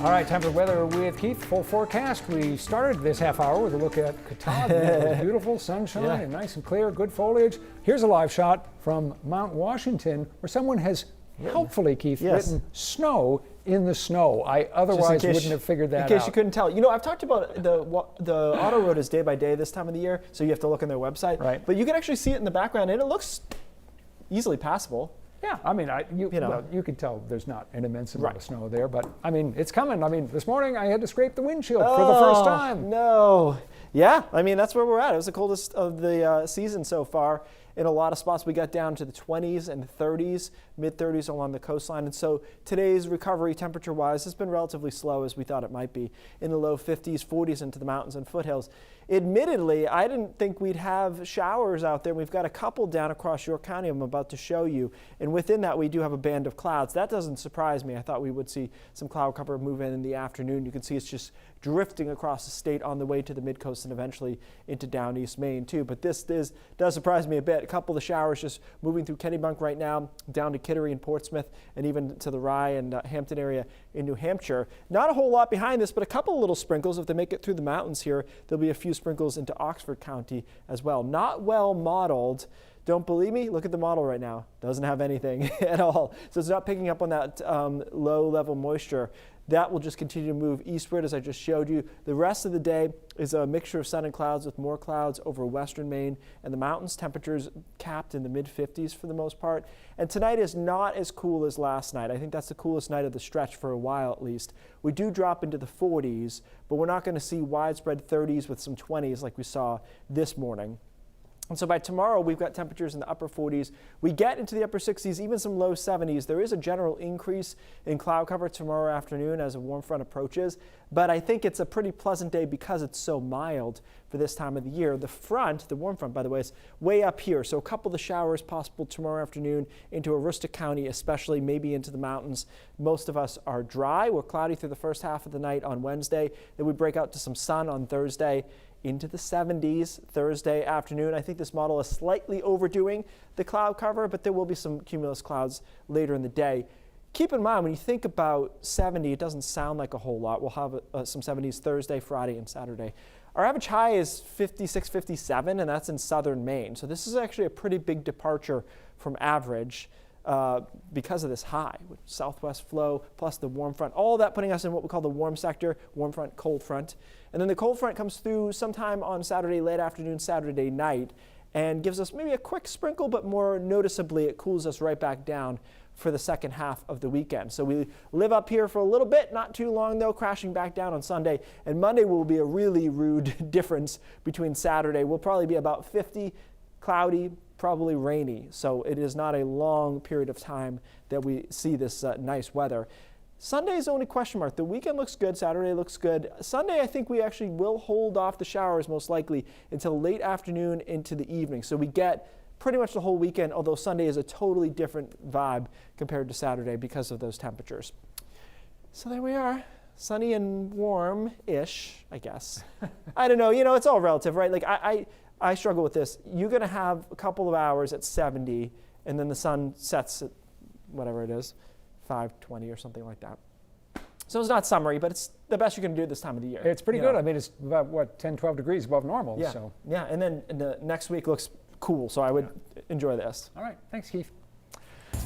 All right, time for weather with Keith. Full forecast. We started this half hour with a look at Catawba. It was beautiful, sunshine, and nice and clear, good foliage. Here's a live shot from Mount Washington where someone has helpfully, Keith, written snow in the snow. I otherwise wouldn't have figured that out. In case you couldn't tell. You know, I've talked about the auto road is day by day this time of the year, so you have to look on their website. Right. But you can actually see it in the background, and it looks easily passable. Yeah, I mean, you can tell there's not an immense amount of snow there, but I mean, it's coming. I mean, this morning I had to scrape the windshield for the first time. No. Yeah, I mean, that's where we're at. It was the coldest of the season so far. In a lot of spots, we got down to the 20s and 30s, mid-30s along the coastline. And so today's recovery, temperature-wise, has been relatively slow as we thought it might be, in the low 50s, 40s into the mountains and foothills. Admittedly, I didn't think we'd have showers out there. We've got a couple down across York County I'm about to show you. And within that, we do have a band of clouds. That doesn't surprise me. I thought we would see some cloud cover move in the afternoon. You can see it's just drifting across the state on the way to the mid-coast and eventually into down East Maine too. But this does surprise me a bit. A couple of the showers just moving through Kennebunk right now, down to Kittery and Portsmouth, and even to the Rye and Hampton area in New Hampshire. Not a whole lot behind this, but a couple of little sprinkles. If they make it through the mountains here, there'll be a few sprinkles into Oxford County as well. Not well modeled. Don't believe me? Look at the model right now. Doesn't have anything at all. So it's not picking up on that low level moisture. That will just continue to move eastward as I just showed you. The rest of the day is a mixture of sun and clouds with more clouds over western Maine and the mountains. Temperatures capped in the mid-50s for the most part. And tonight is not as cool as last night. I think that's the coolest night of the stretch for a while at least. We do drop into the 40s, but we're not going to see widespread 30s with some 20s like we saw this morning. And so by tomorrow, we've got temperatures in the upper 40s. We get into the upper 60s, even some low 70s. There is a general increase in cloud cover tomorrow afternoon as a warm front approaches, but I think it's a pretty pleasant day because it's so mild for this time of the year. The front, the warm front, by the way, is way up here. So a couple of the showers possible tomorrow afternoon into Aroostook County, especially maybe into the mountains. Most of us are dry. We're cloudy through the first half of the night on Wednesday. Then we break out to some sun on Thursday. Into the 70s Thursday afternoon. I think this model is slightly overdoing the cloud cover, but there will be some cumulus clouds later in the day. Keep in mind, when you think about 70, it doesn't sound like a whole lot. We'll have some 70s Thursday, Friday, and Saturday. Our average high is 56, 57, and that's in southern Maine. So this is actually a pretty big departure from average because of this high with southwest flow plus the warm front, all that putting us in what we call the warm sector, warm front, cold front. And then the cold front comes through sometime on Saturday late afternoon, Saturday night, and gives us maybe a quick sprinkle, but more noticeably it cools us right back down for the second half of the weekend. So we live up here for a little bit, not too long though, crashing back down on Sunday. And Monday will be a really rude difference between Saturday. We'll probably be about 50, cloudy, probably rainy. So it is not a long period of time that we see this nice weather. Sunday is the only question mark. The weekend looks good. Saturday looks good. Sunday, I think we actually will hold off the showers most likely until late afternoon into the evening. So we get pretty much the whole weekend, although Sunday is a totally different vibe compared to Saturday because of those temperatures. So there we are. Sunny and warm-ish, I guess. I don't know. You know, it's all relative, right? Like I struggle with this. You're going to have a couple of hours at 70, and then the sun sets at whatever it is, 5:20 or something like that. So it's not summery, but it's the best you can do this time of the year. It's pretty good. I mean, it's about, what, 10, 12 degrees above normal. Yeah, So. yeah. And then the next week looks cool, so I would enjoy this. All right. Thanks, Keith.